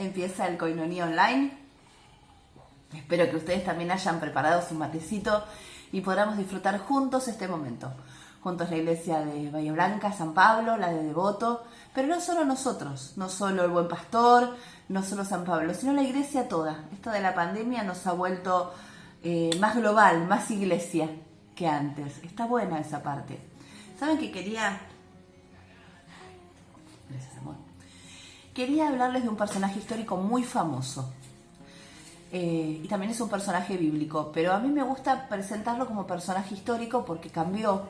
empieza el Koinonia Online. Espero que ustedes también hayan preparado su matecito y podamos disfrutar juntos este momento. Juntos la iglesia de Bahía Blanca, San Pablo, la de Devoto, pero no solo nosotros, no solo el Buen Pastor, no solo San Pablo, sino la iglesia toda. Esto de la pandemia nos ha vuelto más global, más iglesia que antes. Está buena esa parte. ¿Saben que quería? Gracias, amor. Quería hablarles de un personaje histórico muy famoso. Y también es un personaje bíblico, pero a mí me gusta presentarlo como personaje histórico porque cambió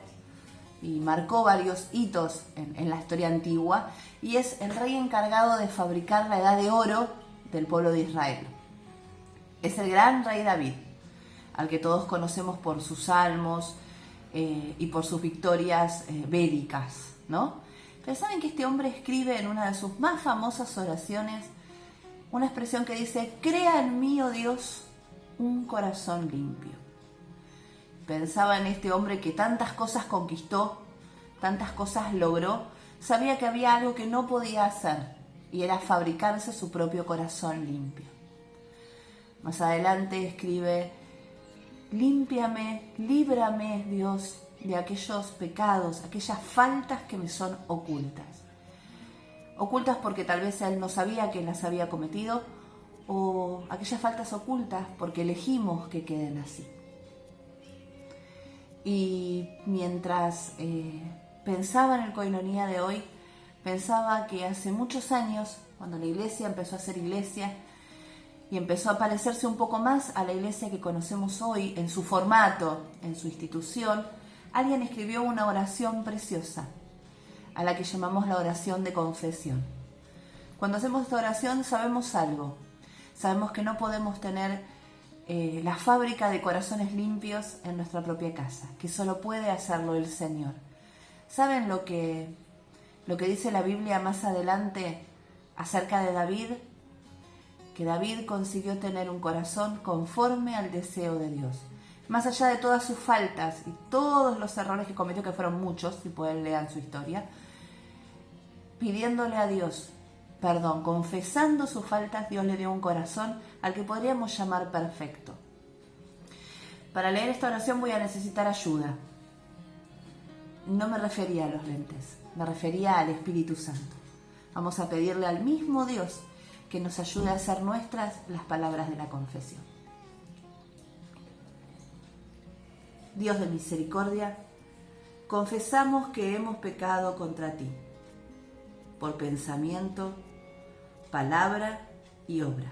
y marcó varios hitos en la historia antigua, y es el rey encargado de fabricar la edad de oro del pueblo de Israel. Es el gran rey David, al que todos conocemos por sus salmos y por sus victorias bélicas, ¿no? Pero saben que este hombre escribe en una de sus más famosas oraciones una expresión que dice: crea en mí, oh Dios, un corazón limpio. Pensaba en este hombre que tantas cosas conquistó, tantas cosas logró. Sabía que había algo que no podía hacer, y era fabricarse su propio corazón limpio. Más adelante escribe: límpiame, líbrame, Dios, de aquellos pecados, aquellas faltas que me son ocultas. Ocultas porque tal vez él no sabía que las había cometido, o aquellas faltas ocultas porque elegimos que queden así. Y mientras pensaba en el Koinonia de hoy, pensaba que hace muchos años, cuando la iglesia empezó a ser iglesia y empezó a parecerse un poco más a la iglesia que conocemos hoy, en su formato, en su institución, alguien escribió una oración preciosa, a la que llamamos la oración de confesión. Cuando hacemos esta oración sabemos algo. Sabemos que no podemos tener la fábrica de corazones limpios en nuestra propia casa, que solo puede hacerlo el Señor. ¿Saben lo que dice la Biblia más adelante acerca de David? Que David consiguió tener un corazón conforme al deseo de Dios. Más allá de todas sus faltas y todos los errores que cometió, que fueron muchos, si pueden leer su historia, pidiéndole a Dios perdón, confesando sus faltas, Dios le dio un corazón al que podríamos llamar perfecto. Para leer esta oración voy a necesitar ayuda. No me refería a los lentes, me refería al Espíritu Santo. Vamos a pedirle al mismo Dios que nos ayude a hacer nuestras las palabras de la confesión. Dios de misericordia, confesamos que hemos pecado contra ti, por pensamiento, palabra y obra,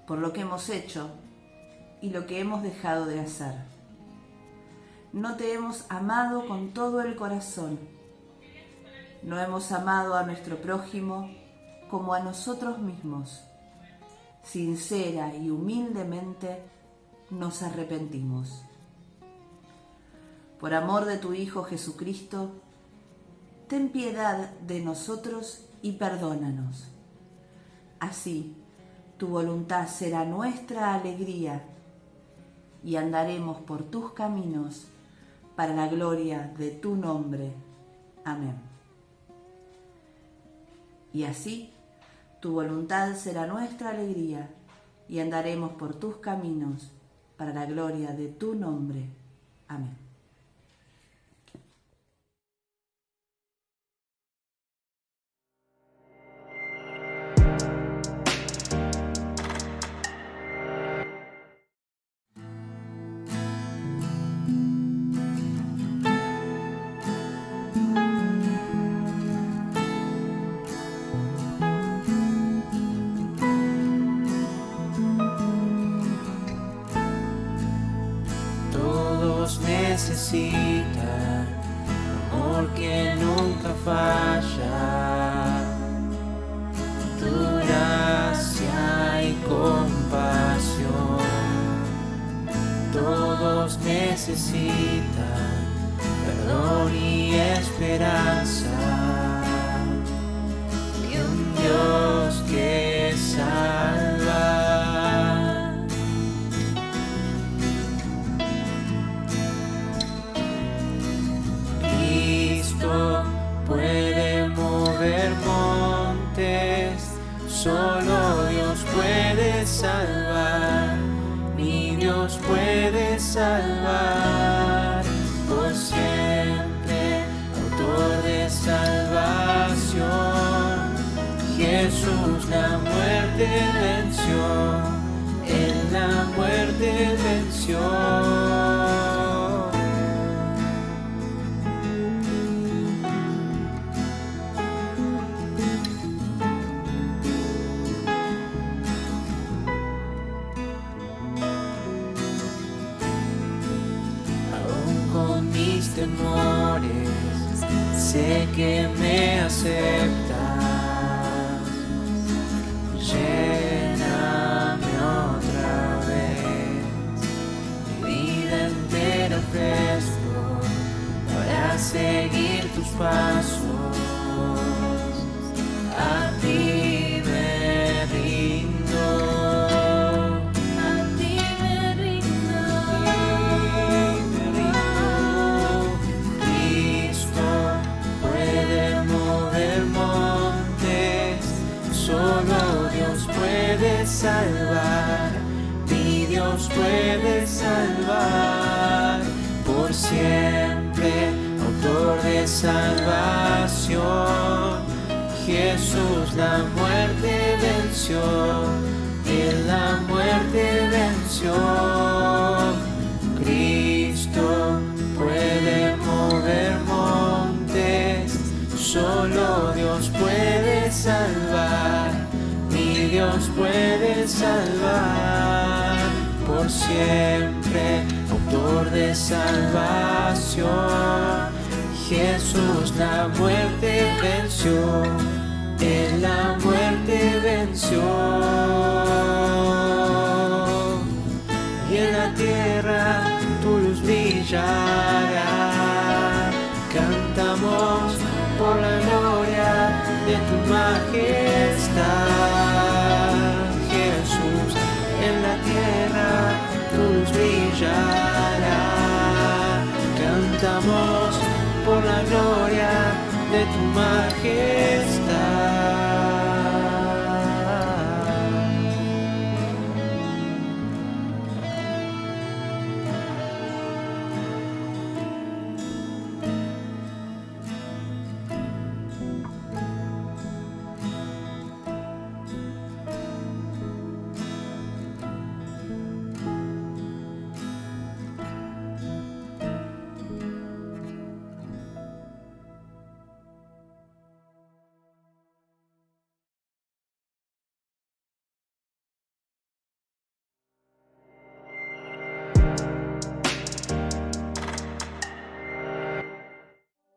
por lo que hemos hecho y lo que hemos dejado de hacer. No te hemos amado con todo el corazón, no hemos amado a nuestro prójimo como a nosotros mismos. Sincera y humildemente nos arrepentimos. Por amor de tu Hijo Jesucristo, ten piedad de nosotros y perdónanos. Así, tu voluntad será nuestra alegría y andaremos por tus caminos para la gloria de tu nombre. Amén. Y así, tu voluntad será nuestra alegría y andaremos por tus caminos para la gloria de tu nombre. Amén. Necesita amor que nunca falla, tu gracia y compasión. Todos necesitan perdón y esperanza, y un Dios que salva. Puede mover montes. Dios puede salvar por siempre, autor de salvación. Jesús la muerte venció, en la muerte venció. Temores, sé que me aceptas, lléname otra vez, mi vida entera ofrezco para seguir tus pasos, a ti me rindo. Salvar, mi Dios puede salvar por siempre, autor de salvación. Jesús la muerte venció, Él la muerte venció. Cristo puede mover montes, solo Dios puede salvar. Dios puede salvar por siempre, autor de salvación. Jesús la muerte venció, Él la muerte venció. Y en la tierra tu luz brillará, cantamos por la gloria de tu majestad. En la tierra tu luz brillará, cantamos por la gloria de tu majestad.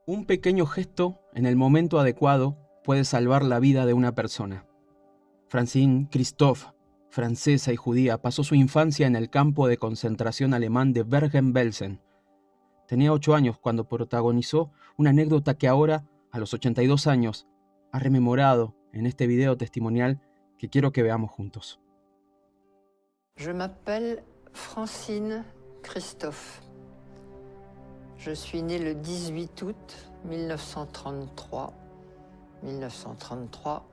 Un pequeño gesto en el momento adecuado puede salvar la vida de una persona. Francine Christophe, francesa y judía, pasó su infancia en el campo de concentración alemán de Bergen-Belsen. Tenía 8 años cuando protagonizó una anécdota que ahora, a los 82 años, ha rememorado en este video testimonial que quiero que veamos juntos. Je m'appelle Francine Christophe. Je suis née le 18 août 1933. 1933,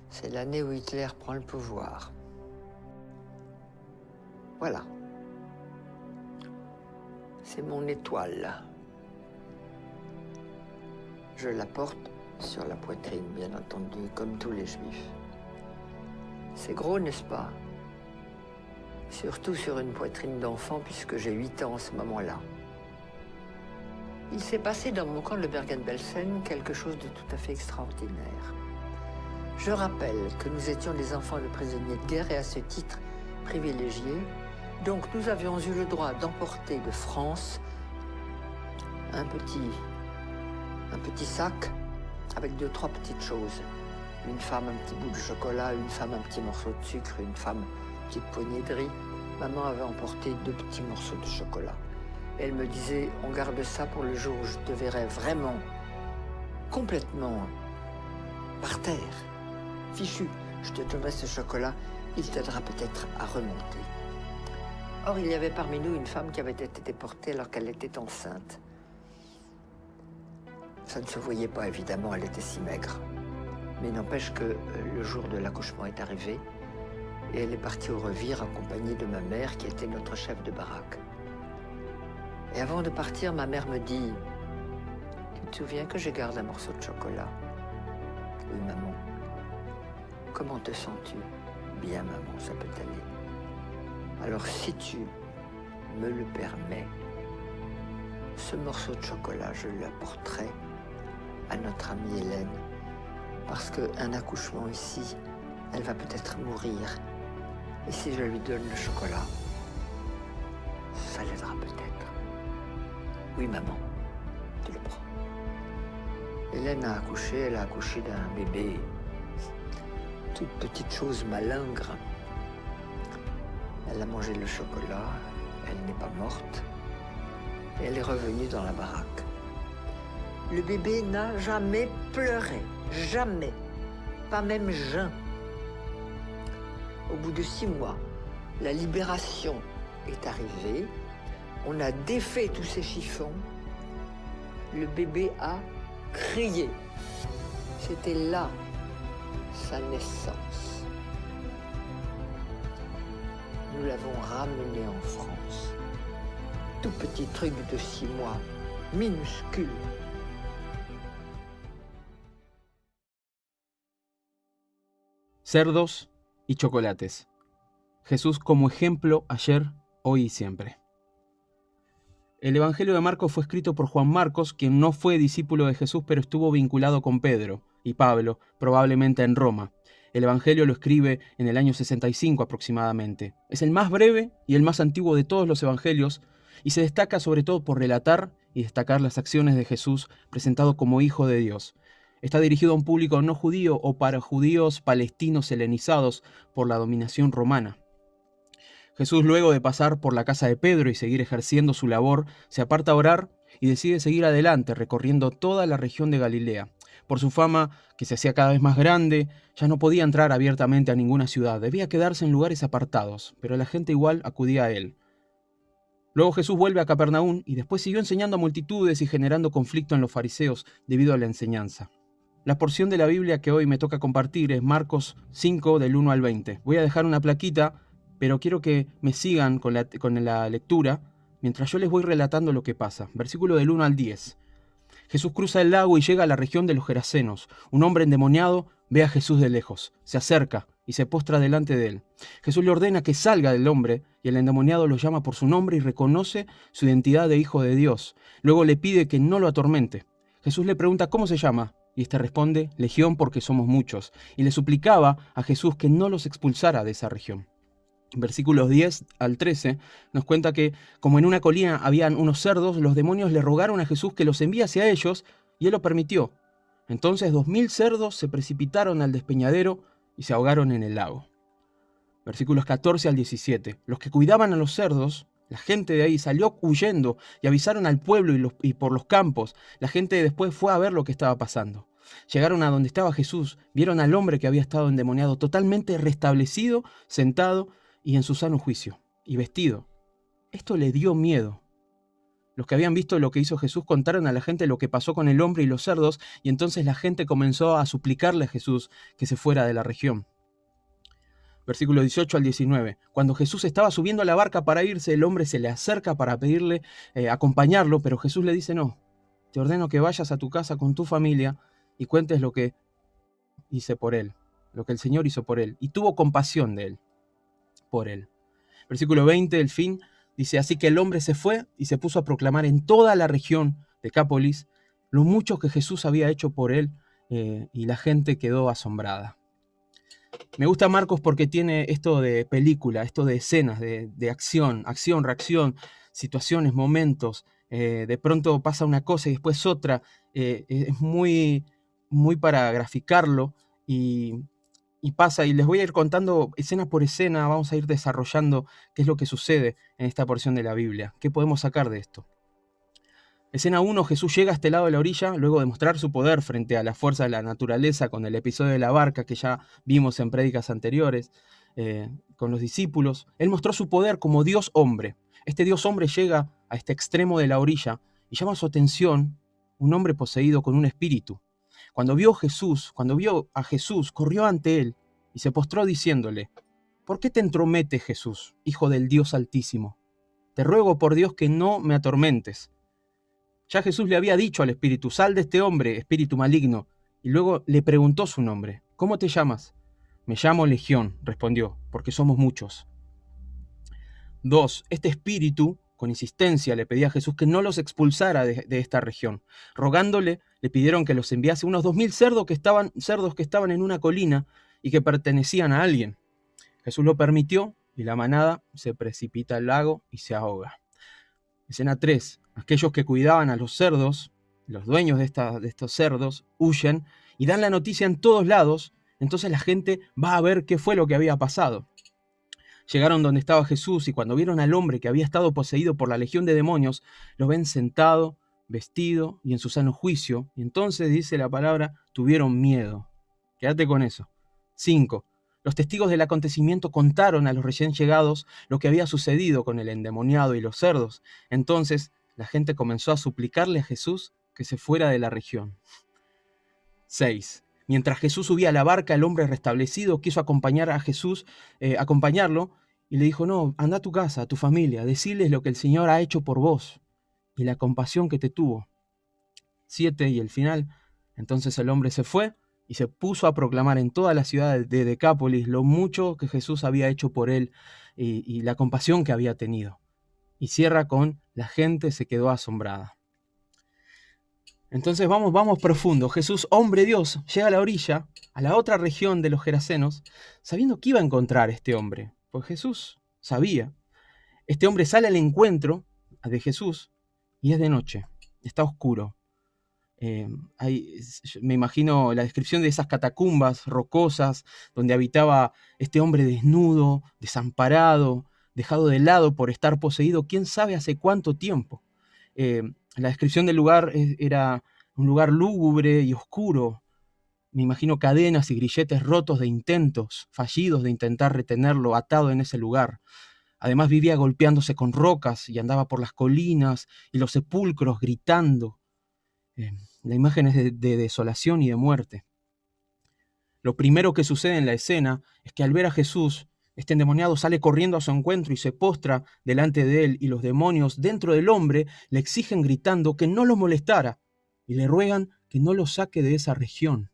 c'est l'année où Hitler prend le pouvoir. Voilà. C'est mon étoile. Je la porte sur la poitrine, bien entendu, comme tous les Juifs. C'est gros, n'est-ce pas? Surtout sur une poitrine d'enfant, puisque j'ai 8 ans en ce moment-là. Il s'est passé dans mon camp de Bergen-Belsen quelque chose de tout à fait extraordinaire. Je rappelle que nous étions des enfants de prisonniers de guerre et à ce titre privilégiés. Donc nous avions eu le droit d'emporter de France un petit sac avec 2-3 petites choses. Une femme, un petit bout de chocolat, une femme, un petit morceau de sucre, une femme, une petite poignée de riz. Maman avait emporté 2 petits morceaux de chocolat. Elle me disait, on garde ça pour le jour où je te verrai vraiment, complètement par terre, fichu. Je te donnerai ce chocolat, il t'aidera peut-être à remonter. Or, il y avait parmi nous une femme qui avait été déportée alors qu'elle était enceinte. Ça ne se voyait pas, évidemment, elle était si maigre. Mais n'empêche que le jour de l'accouchement est arrivé et elle est partie au revire accompagnée de ma mère qui était notre chef de baraque. Et avant de partir, ma mère me dit « Tu te souviens que je garde un morceau de chocolat ?»« Oui, maman. »« Comment te sens-tu ?»« Bien, maman, ça peut aller. »« Alors, si tu me le permets, ce morceau de chocolat, je l'apporterai à notre amie Hélène, parce qu'un accouchement ici, elle va peut-être mourir. Et si je lui donne le chocolat, ça l'aidera peut-être. Oui, maman, tu le prends. Hélène a accouché, elle a accouché d'un bébé, toute petite chose malingre. Elle a mangé le chocolat, elle n'est pas morte, et elle est revenue dans la baraque. Le bébé n'a jamais pleuré, jamais, pas même Jean. Au bout de 6 mois, la libération est arrivée. On a défait tous ces chiffons. Le bébé a crié. C'était là sa naissance. Nous l'avons ramené en France. Tout petit truc de 6 mois, minuscule. Cerdos y chocolates. Jesús como ejemplo ayer, hoy y siempre. El Evangelio de Marcos fue escrito por Juan Marcos, quien no fue discípulo de Jesús, pero estuvo vinculado con Pedro y Pablo, probablemente en Roma. El Evangelio lo escribe en el año 65 aproximadamente. Es el más breve y el más antiguo de todos los Evangelios, y se destaca sobre todo por relatar y destacar las acciones de Jesús presentado como Hijo de Dios. Está dirigido a un público no judío o para judíos palestinos helenizados por la dominación romana. Jesús, luego de pasar por la casa de Pedro y seguir ejerciendo su labor, se aparta a orar y decide seguir adelante recorriendo toda la región de Galilea. Por su fama, que se hacía cada vez más grande, ya no podía entrar abiertamente a ninguna ciudad, debía quedarse en lugares apartados, pero la gente igual acudía a él. Luego Jesús vuelve a Capernaum y después siguió enseñando a multitudes y generando conflicto en los fariseos debido a la enseñanza. La porción de la Biblia que hoy me toca compartir es Marcos 5, del 1 al 20. Voy a dejar una plaquita, pero quiero que me sigan con la lectura mientras yo les voy relatando lo que pasa. Versículo del 1 al 10. Jesús cruza el lago y llega a la región de los Gerasenos. Un hombre endemoniado ve a Jesús de lejos, se acerca y se postra delante de él. Jesús le ordena que salga del hombre y el endemoniado lo llama por su nombre y reconoce su identidad de hijo de Dios. Luego le pide que no lo atormente. Jesús le pregunta cómo se llama y éste responde, Legión, porque somos muchos, y le suplicaba a Jesús que no los expulsara de esa región. Versículos 10 al 13 nos cuenta que, como en una colina habían unos cerdos, los demonios le rogaron a Jesús que los envíe hacia ellos, y él lo permitió. Entonces 2000 cerdos se precipitaron al despeñadero y se ahogaron en el lago. Versículos 14 al 17. Los que cuidaban a los cerdos, la gente de ahí salió huyendo y avisaron al pueblo y por los campos. La gente después fue a ver lo que estaba pasando. Llegaron a donde estaba Jesús, vieron al hombre que había estado endemoniado totalmente restablecido, sentado y en su sano juicio, y vestido. Esto le dio miedo. Los que habían visto lo que hizo Jesús contaron a la gente lo que pasó con el hombre y los cerdos, y entonces la gente comenzó a suplicarle a Jesús que se fuera de la región. Versículo 18 al 19. Cuando Jesús estaba subiendo a la barca para irse, el hombre se le acerca para pedirle acompañarlo, pero Jesús le dice, no, te ordeno que vayas a tu casa con tu familia y cuentes lo que hice por él, lo que el Señor hizo por él, y tuvo compasión de él. Por él. Versículo 20, el fin, dice, así que el hombre se fue y se puso a proclamar en toda la región de Decápolis lo mucho que Jesús había hecho por él, y la gente quedó asombrada. Me gusta Marcos porque tiene esto de película, esto de escenas, de acción, reacción, situaciones, momentos, de pronto pasa una cosa y después otra, es muy para graficarlo y pasa, y les voy a ir contando escena por escena, vamos a ir desarrollando qué es lo que sucede en esta porción de la Biblia, qué podemos sacar de esto. Escena 1, Jesús llega a este lado de la orilla, luego de mostrar su poder frente a la fuerza de la naturaleza con el episodio de la barca que ya vimos en prédicas anteriores, con los discípulos. Él mostró su poder como Dios hombre. Este Dios hombre llega a este extremo de la orilla y llama su atención un hombre poseído con un espíritu. Cuando vio a Jesús, corrió ante él y se postró diciéndole, ¿por qué te entrometes, Jesús, Hijo del Dios Altísimo? Te ruego por Dios que no me atormentes. Ya Jesús le había dicho al espíritu, sal de este hombre, espíritu maligno, y luego le preguntó su nombre. ¿Cómo te llamas? Me llamo Legión, respondió, porque somos muchos. 2. Este espíritu, con insistencia, le pedía a Jesús que no los expulsara de esta región. Rogándole, le pidieron que los enviase unos 2000 cerdos que estaban en una colina y que pertenecían a alguien. Jesús lo permitió y la manada se precipita al lago y se ahoga. Escena 3. Aquellos que cuidaban a los cerdos, los dueños de estos cerdos, huyen y dan la noticia en todos lados. Entonces la gente va a ver qué fue lo que había pasado. Llegaron donde estaba Jesús y cuando vieron al hombre que había estado poseído por la legión de demonios, lo ven sentado, vestido y en su sano juicio. Y entonces, dice la palabra, tuvieron miedo. Quédate con eso. 5. Los testigos del acontecimiento contaron a los recién llegados lo que había sucedido con el endemoniado y los cerdos. Entonces la gente comenzó a suplicarle a Jesús que se fuera de la región. 6. Mientras Jesús subía a la barca, el hombre restablecido quiso acompañar a Jesús, acompañarlo, y le dijo, no, anda a tu casa, a tu familia, decirles lo que el Señor ha hecho por vos y la compasión que te tuvo. 7. Y el final, entonces el hombre se fue y se puso a proclamar en toda la ciudad de Decápolis lo mucho que Jesús había hecho por él y la compasión que había tenido. Y cierra con, la gente se quedó asombrada. Entonces vamos profundo. Jesús, hombre Dios, llega a la orilla, a la otra región de los Gerasenos, sabiendo que iba a encontrar este hombre. Pues Jesús sabía. Este hombre sale al encuentro de Jesús y es de noche, está oscuro. Me imagino la descripción de esas catacumbas rocosas donde habitaba este hombre desnudo, desamparado, dejado de lado por estar poseído, quién sabe hace cuánto tiempo. La descripción del lugar era un lugar lúgubre y oscuro. Me imagino cadenas y grilletes rotos de intentos fallidos de intentar retenerlo atado en ese lugar. Además vivía golpeándose con rocas y andaba por las colinas y los sepulcros gritando. La imagen es de desolación y de muerte. Lo primero que sucede en la escena es que al ver a Jesús, este endemoniado sale corriendo a su encuentro y se postra delante de él, y los demonios dentro del hombre le exigen gritando que no lo molestara y le ruegan que no lo saque de esa región.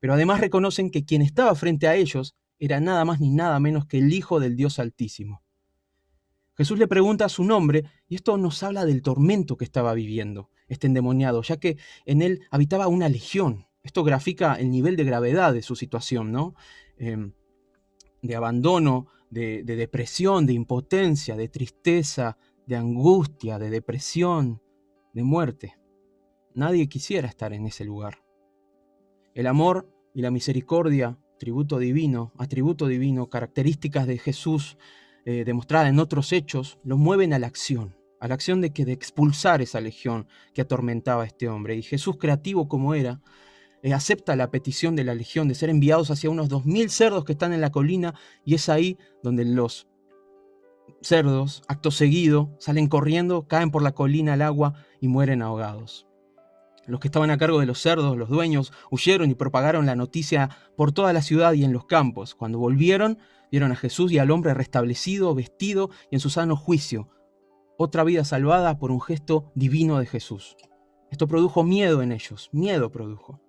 Pero además reconocen que quien estaba frente a ellos era nada más ni nada menos que el Hijo del Dios Altísimo. Jesús le pregunta su nombre y esto nos habla del tormento que estaba viviendo este endemoniado, ya que en él habitaba una legión. Esto grafica el nivel de gravedad de su situación, ¿no? De abandono, de depresión, de impotencia, de tristeza, de angustia, de depresión, de muerte. Nadie quisiera estar en ese lugar. El amor y la misericordia, atributo divino, características de Jesús demostradas en otros hechos, lo mueven a la acción de expulsar esa legión que atormentaba a este hombre. Y Jesús, creativo como era, acepta la petición de la legión de ser enviados hacia unos 2000 cerdos que están en la colina, y es ahí donde los cerdos, acto seguido, salen corriendo, caen por la colina al agua y mueren ahogados. Los que estaban a cargo de los cerdos, los dueños, huyeron y propagaron la noticia por toda la ciudad y en los campos. Cuando volvieron, vieron a Jesús y al hombre restablecido, vestido y en su sano juicio. Otra vida salvada por un gesto divino de Jesús. Esto produjo miedo en ellos, miedo produjo.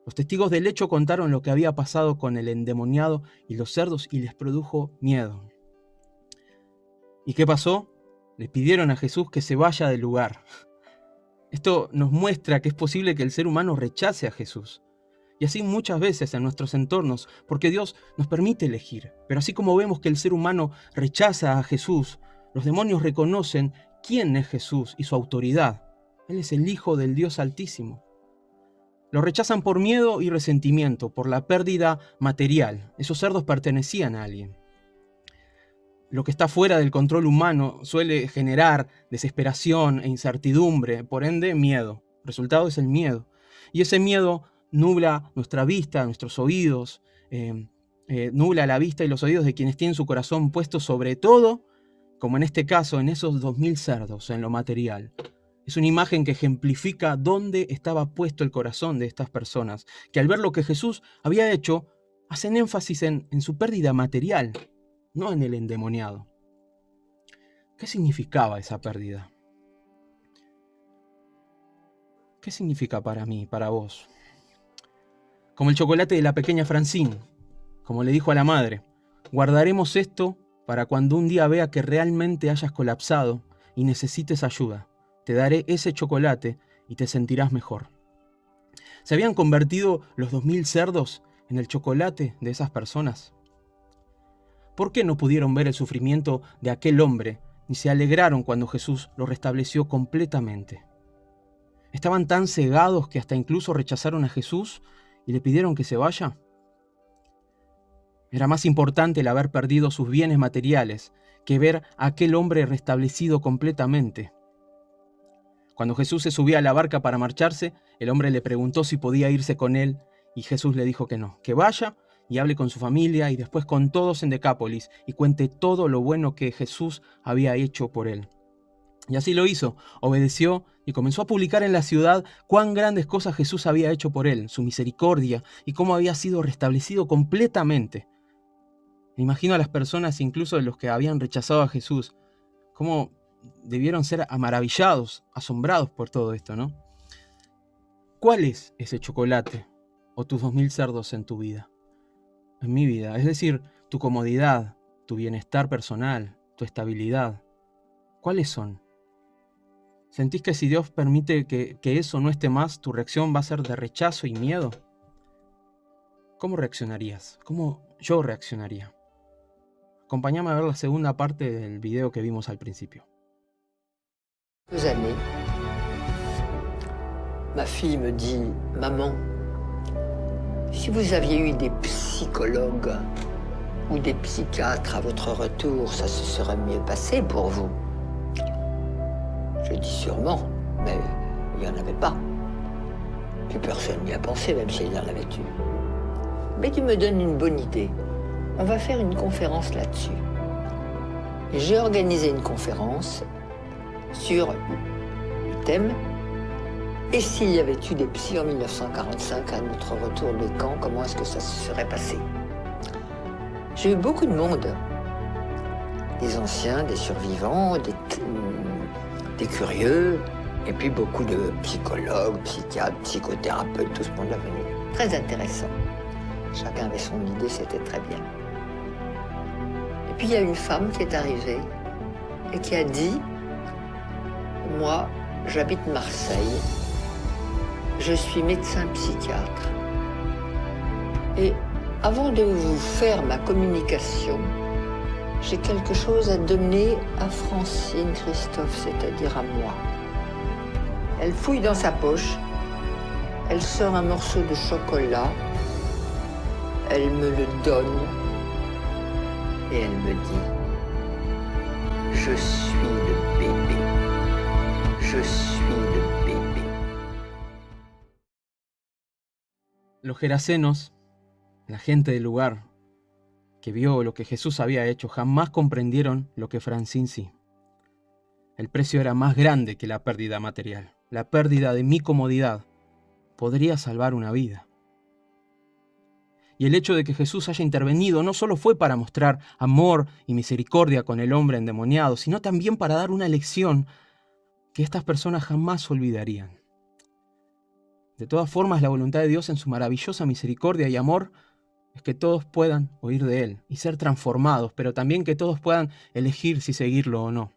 Los testigos del hecho contaron lo que había pasado con el endemoniado y los cerdos y les produjo miedo. ¿Y qué pasó? Le pidieron a Jesús que se vaya del lugar. Esto nos muestra que es posible que el ser humano rechace a Jesús. Y así muchas veces en nuestros entornos, porque Dios nos permite elegir. Pero así como vemos que el ser humano rechaza a Jesús, los demonios reconocen quién es Jesús y su autoridad. Él es el Hijo del Dios Altísimo. Lo rechazan por miedo y resentimiento, por la pérdida material. Esos cerdos pertenecían a alguien. Lo que está fuera del control humano suele generar desesperación e incertidumbre, por ende miedo. El resultado es el miedo. Y ese miedo nubla nuestra vista, nuestros oídos, nubla la vista y los oídos de quienes tienen su corazón puesto sobre todo, como en este caso, en esos 2000 cerdos, en lo material. Es una imagen que ejemplifica dónde estaba puesto el corazón de estas personas, que al ver lo que Jesús había hecho, hacen énfasis en su pérdida material. no en el endemoniado. ¿Qué significaba esa pérdida? ¿Qué significa para mí, para vos? Como el chocolate de la pequeña Francine, como le dijo a la madre, guardaremos esto para cuando un día vea que realmente hayas colapsado y necesites ayuda. Te daré ese chocolate y te sentirás mejor. ¿Se habían convertido los 2000 cerdos en el chocolate de esas personas? ¿Por qué no pudieron ver el sufrimiento de aquel hombre ni se alegraron cuando Jesús lo restableció completamente? ¿Estaban tan cegados que hasta incluso rechazaron a Jesús y le pidieron que se vaya? Era más importante el haber perdido sus bienes materiales que ver a aquel hombre restablecido completamente. Cuando Jesús se subía a la barca para marcharse, el hombre le preguntó si podía irse con él y Jesús le dijo que no, que vaya y hable con su familia y después con todos en Decápolis y cuente todo lo bueno que Jesús había hecho por él. Y así lo hizo, obedeció y comenzó a publicar en la ciudad cuán grandes cosas Jesús había hecho por él, su misericordia y cómo había sido restablecido completamente. Me imagino a las personas, incluso de los que habían rechazado a Jesús, cómo debieron ser maravillados, asombrados por todo esto, ¿no? ¿Cuál es ese chocolate o tus 2000 cerdos en tu vida? En mi vida, es decir, tu comodidad, tu bienestar personal, tu estabilidad. ¿Cuáles son? ¿Sentís que si Dios permite que eso no esté más, tu reacción va a ser de rechazo y miedo? ¿Cómo reaccionarías? ¿Cómo yo reaccionaría? Acompáñame a ver la segunda parte del video que vimos al principio. 2 années, ma fille me dit « Maman, si vous aviez eu des psychologues ou des psychiatres à votre retour, ça se serait mieux passé pour vous. » Je dis sûrement, mais il n'y en avait pas. Plus personne n'y a pensé, même s'il y en avait eu. Mais tu me donnes une bonne idée. On va faire une conférence là-dessus. Et j'ai organisé une conférence sur le thème « Et s'il y avait eu des psys en 1945 à notre retour des camps, comment est-ce que ça se serait passé ?» J'ai eu beaucoup de monde. Des anciens, des survivants, des curieux, et puis beaucoup de psychologues, psychiatres, psychothérapeutes, tout ce monde est venu. Très intéressant. Chacun avait son idée, c'était très bien. Et puis il y a une femme qui est arrivée et qui a dit « Moi, j'habite Marseille, je suis médecin psychiatre. Et avant de vous faire ma communication, j'ai quelque chose à donner à Francine Christophe, c'est-à-dire à moi. » Elle fouille dans sa poche, elle sort un morceau de chocolat, elle me le donne et elle me dit « Je suis le bébé, je suis le bébé. » Los gerasenos, la gente del lugar, que vio lo que Jesús había hecho, jamás comprendieron lo que Francine sí. El precio era más grande que la pérdida material. La pérdida de mi comodidad podría salvar una vida. Y el hecho de que Jesús haya intervenido no solo fue para mostrar amor y misericordia con el hombre endemoniado, sino también para dar una lección que estas personas jamás olvidarían. De todas formas, la voluntad de Dios en su maravillosa misericordia y amor es que todos puedan oír de Él y ser transformados, pero también que todos puedan elegir si seguirlo o no.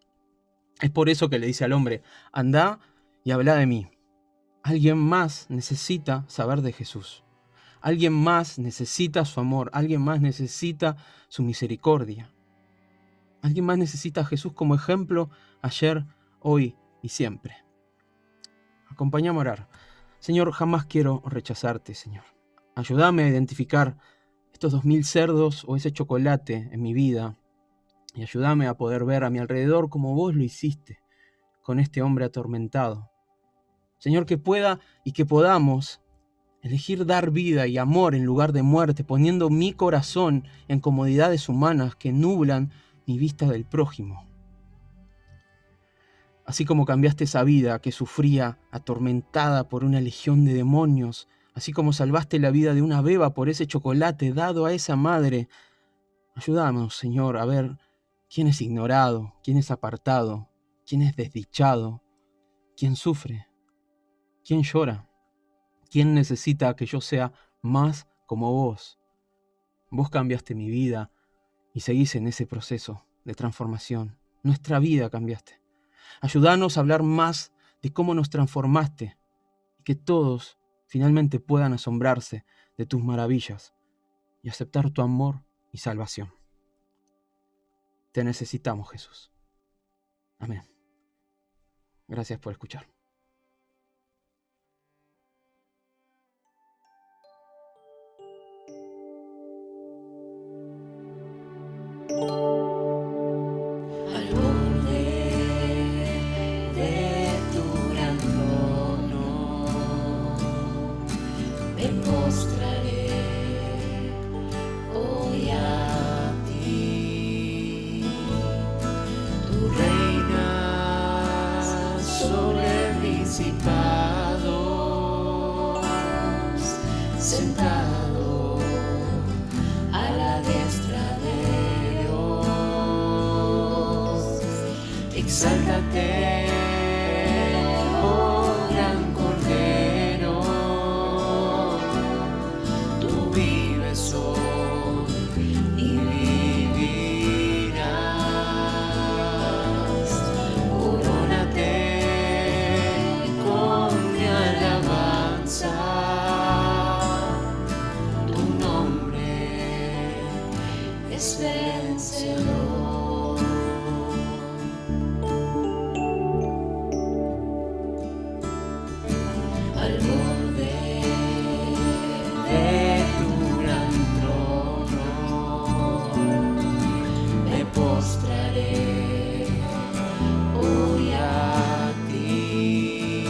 Es por eso que le dice al hombre, anda y habla de mí. Alguien más necesita saber de Jesús. Alguien más necesita su amor. Alguien más necesita su misericordia. Alguien más necesita a Jesús como ejemplo ayer, hoy y siempre. Acompáñame a orar. Señor, jamás quiero rechazarte, Señor. Ayúdame a identificar estos 2000 cerdos o ese chocolate en mi vida y ayúdame a poder ver a mi alrededor como vos lo hiciste con este hombre atormentado. Señor, que pueda y que podamos elegir dar vida y amor en lugar de muerte, poniendo mi corazón en comodidades humanas que nublan mi vista del prójimo. Así como cambiaste esa vida que sufría atormentada por una legión de demonios, así como salvaste la vida de una beba por ese chocolate dado a esa madre, Ayúdanos, Señor, a ver quién es ignorado, quién es apartado, quién es desdichado, quién sufre, quién llora, quién necesita que yo sea más como vos. Vos cambiaste mi vida y seguís en ese proceso de transformación. Nuestra vida cambiaste. Ayúdanos a hablar más de cómo nos transformaste y que todos finalmente puedan asombrarse de tus maravillas y aceptar tu amor y salvación. Te necesitamos, Jesús. Amén. Gracias por escuchar. Al borde de tu gran trono me postraré hoy a ti. Tú reinas sobre principados, sentado a la diestra de Dios. Exáltate, oh gran Cordero, tú vives hoy y vivirás. Corónate con mi alabanza, tu nombre es vencedor. Al borde de tu gran trono me postraré hoy a ti.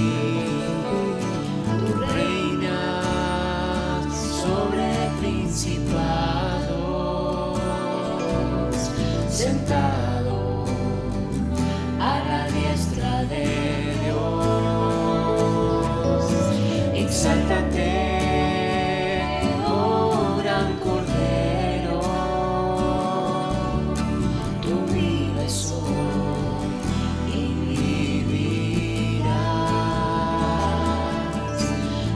Tú reinas sobre principados, sentado a la diestra de Dios. Exáltate, oh gran Cordero, tú vives hoy y vivirás.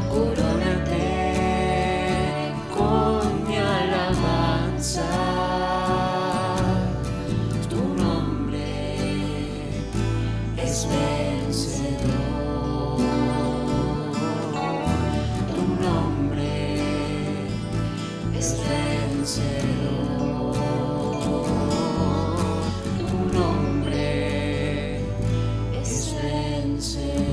Corónate con mi alabanza, tu nombre es vencedor. Tu nombre es vencedor. Tu nombre es vencedor.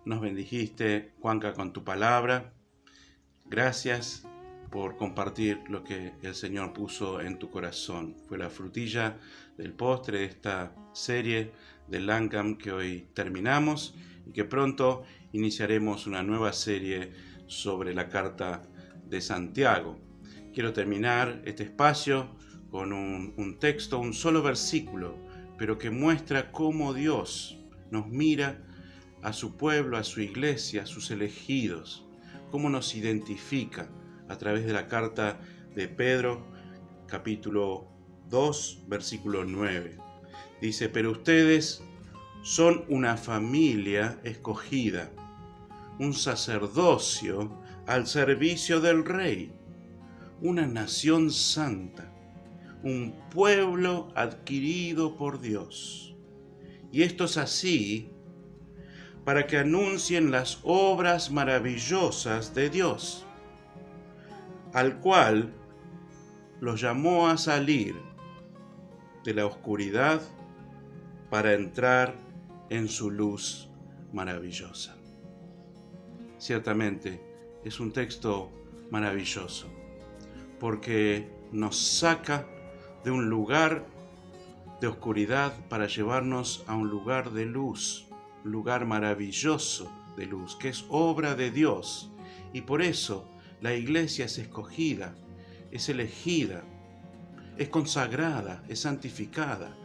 Nos bendijiste, Juanca, con tu palabra. Gracias por compartir lo que el Señor puso en tu corazón. Fue la frutilla del postre de esta serie de Langham que hoy terminamos y que pronto iniciaremos una nueva serie sobre la carta de Santiago. Quiero terminar este espacio con un texto, un solo versículo, pero que muestra cómo Dios nos mira a su pueblo, a su iglesia, a sus elegidos, cómo nos identifica a través de la carta de Pedro, capítulo 2, versículo 9. Dice: pero ustedes son una familia escogida, un sacerdocio al servicio del Rey, una nación santa, un pueblo adquirido por Dios. Y esto es así para que anuncien las obras maravillosas de Dios, al cual los llamó a salir de la oscuridad para entrar en su luz maravillosa. Ciertamente es un texto maravilloso, porque nos saca de un lugar de oscuridad para llevarnos a un lugar de luz. lugar maravilloso de luz, que es obra de Dios. Y por eso la iglesia es escogida, es elegida, es consagrada, es santificada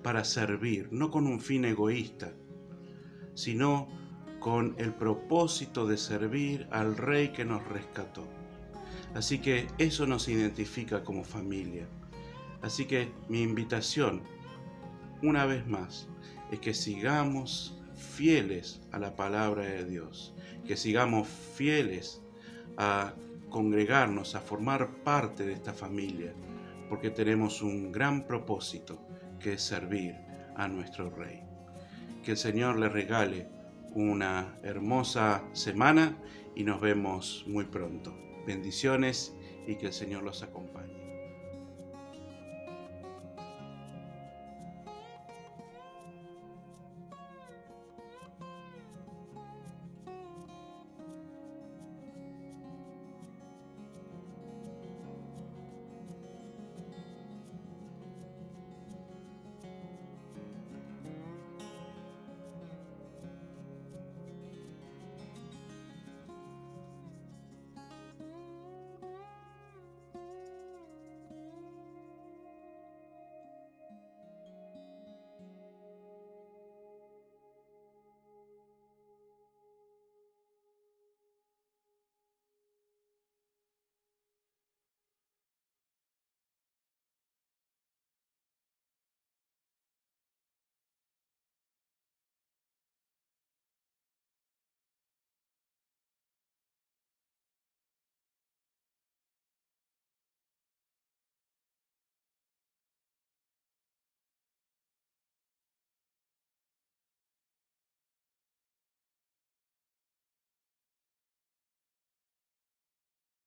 para servir, no con un fin egoísta, sino con el propósito de servir al Rey que nos rescató. Así que eso nos identifica como familia. Así que mi invitación, una vez más, es que sigamos fieles a la palabra de Dios, que sigamos fieles a congregarnos, a formar parte de esta familia, porque tenemos un gran propósito, que es servir a nuestro Rey. Que el Señor le regale una hermosa semana y nos vemos muy pronto. Bendiciones y que el Señor los acompañe.